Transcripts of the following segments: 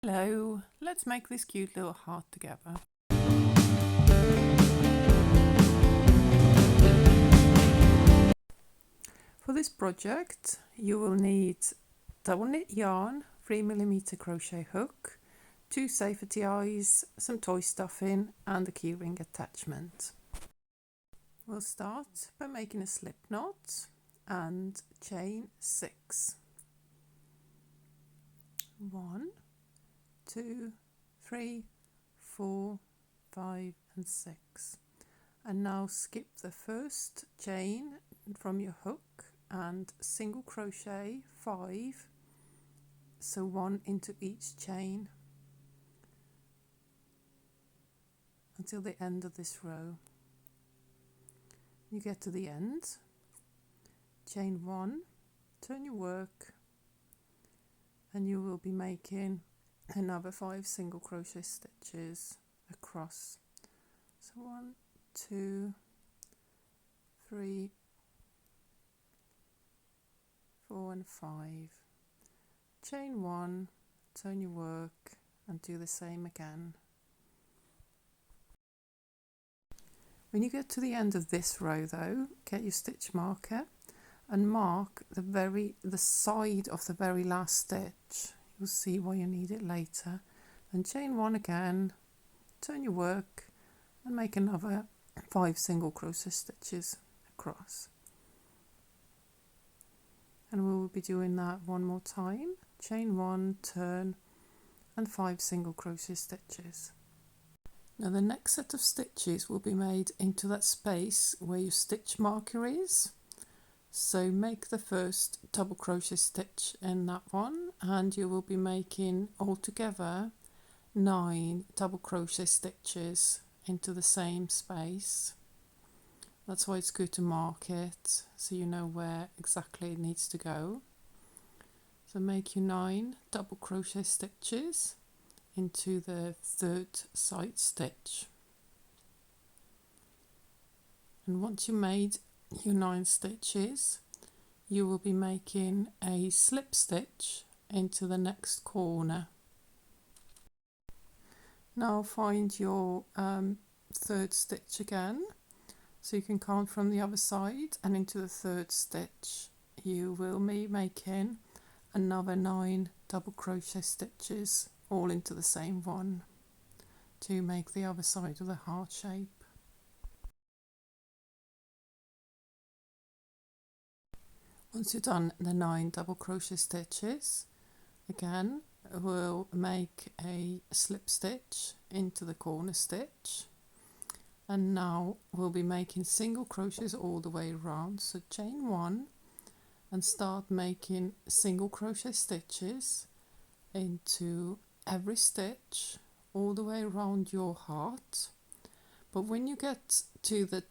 Hello, let's make this cute little heart together. For this project you will need double knit yarn, 3mm crochet hook, 2 safety eyes, some toy stuffing and a keyring attachment. We'll start by making a slip knot and chain 6. 1, 2, 3, 4, 5 and 6. And now skip the first chain from your hook and single crochet 5, so 1 into each chain until the end of this row. You get to the end, chain 1, turn your work, and you will be making another 5 single crochet stitches across. So 1, 2, 3, 4 and 5. Chain 1, turn your work and do the same again. When you get to the end of this row though, get your stitch marker and mark the side of the very last stitch. You'll see why you need it later. Then chain 1 again, turn your work and make another 5 single crochet stitches across. And we will be doing that one more time. Chain 1, turn and 5 single crochet stitches. Now the next set of stitches will be made into that space where your stitch marker is. So make the first double crochet stitch in that one and you will be making altogether 9 double crochet stitches into the same space. That's why it's good to mark it so you know where exactly it needs to go. So make your 9 double crochet stitches into the third side stitch. And once you made your 9 stitches, you will be making a slip stitch into the next corner. Now find your third stitch again, so you can count from the other side, and into the third stitch you will be making another 9 double crochet stitches all into the same one to make the other side of the heart shape. Once you've done the 9 double crochet stitches, again we'll make a slip stitch into the corner stitch, and now we'll be making single crochets all the way around. So chain 1 and start making single crochet stitches into every stitch all the way around your heart. But when you get to the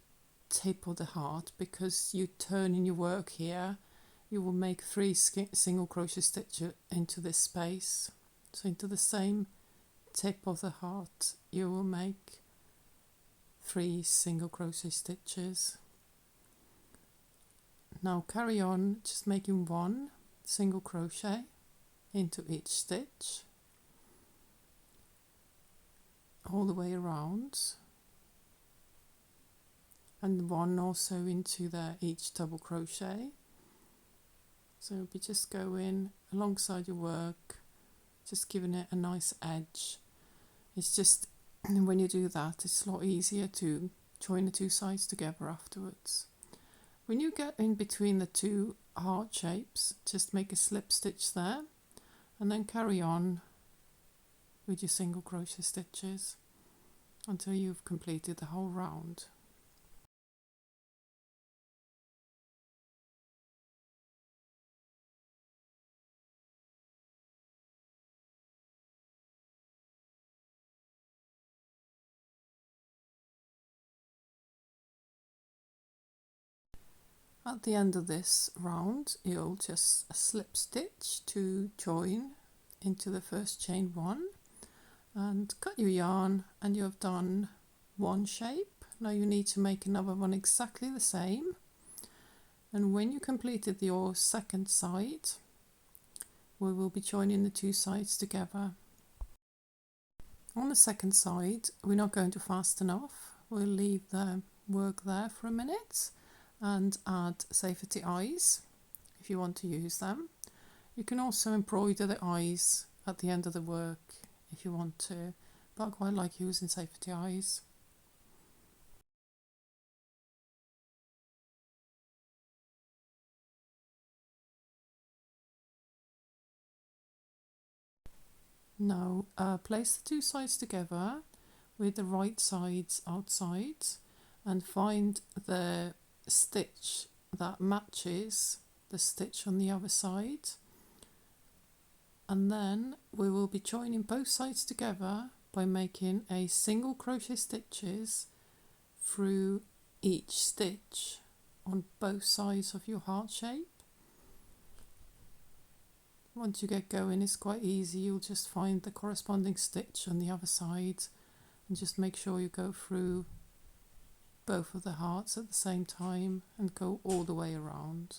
tip of the heart, because you turn in your work here, you will make 3 single crochet stitches into this space. So into the same tip of the heart you will make 3 single crochet stitches. Now carry on just making 1 single crochet into each stitch all the way around, and 1 also into each double crochet. So you'll be just going alongside your work, just giving it a nice edge. It's just when you do that, it's a lot easier to join the 2 sides together afterwards. When you get in between the 2 heart shapes, just make a slip stitch there and then carry on with your single crochet stitches until you've completed the whole round. At the end of this round, you'll just slip stitch to join into the first chain 1 and cut your yarn, and you have done 1 shape. Now you need to make another one exactly the same, and when you completed your second side, we will be joining the 2 sides together. On the second side, we're not going to fasten off. We'll leave the work there for a minute and add safety eyes if you want to use them. You can also embroider the eyes at the end of the work if you want to, but I quite like using safety eyes. Now place the two sides together with the right sides outside and find the stitch that matches the stitch on the other side, and then we will be joining both sides together by making a single crochet stitches through each stitch on both sides of your heart shape. Once you get going, it's quite easy. You'll just find the corresponding stitch on the other side and just make sure you go through both of the hearts at the same time and go all the way around.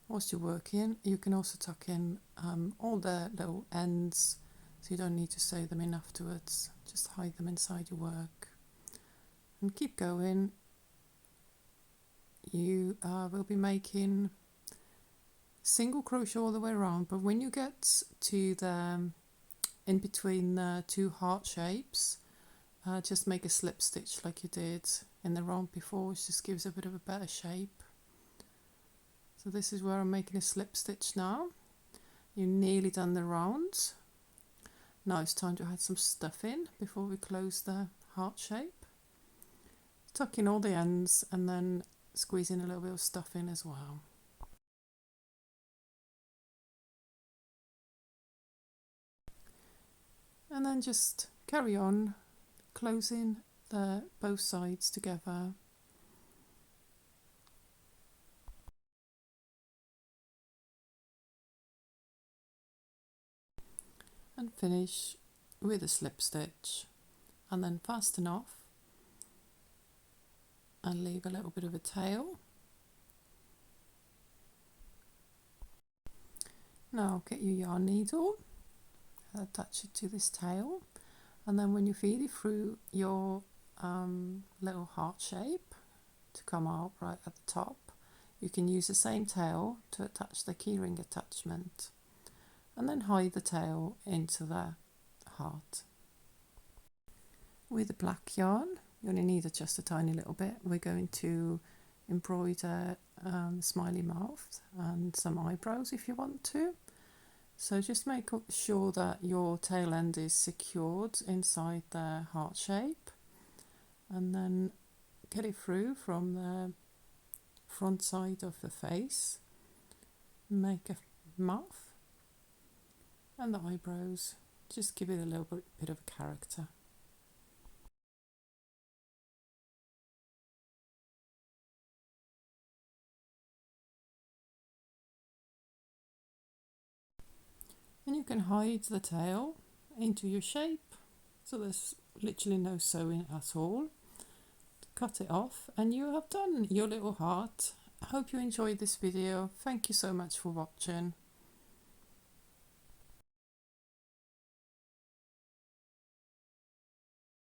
Whilst you're working, you can also tuck in all the little ends, so you don't need to sew them in afterwards. Just hide them inside your work and keep going. You will be making single crochet all the way around, but when you get to the in between the two heart shapes, just make a slip stitch like you did in the round before, which just gives a bit of a better shape. So this is where I'm making a slip stitch now. You're nearly done the round. Now it's time to add some stuffing before we close the heart shape. Tuck in all the ends and then squeeze in a little bit of stuffing as well. And then just carry on closing the both sides together. And finish with a slip stitch and then fasten off and leave a little bit of a tail. Now get your yarn needle, attach it to this tail, and then when you feed it through your little heart shape to come out right at the top, you can use the same tail to attach the keyring attachment and then hide the tail into the heart. With the black yarn, you only need just a tiny little bit. We're going to embroider smiley mouth and some eyebrows if you want to. So just make sure that your tail end is secured inside the heart shape, and then get it through from the front side of the face. Make a mouth and the eyebrows, just give it a little bit of character. And you can hide the tail into your shape, so there's literally no sewing at all. Cut it off and you have done your little heart. I hope you enjoyed this video. Thank you so much for watching.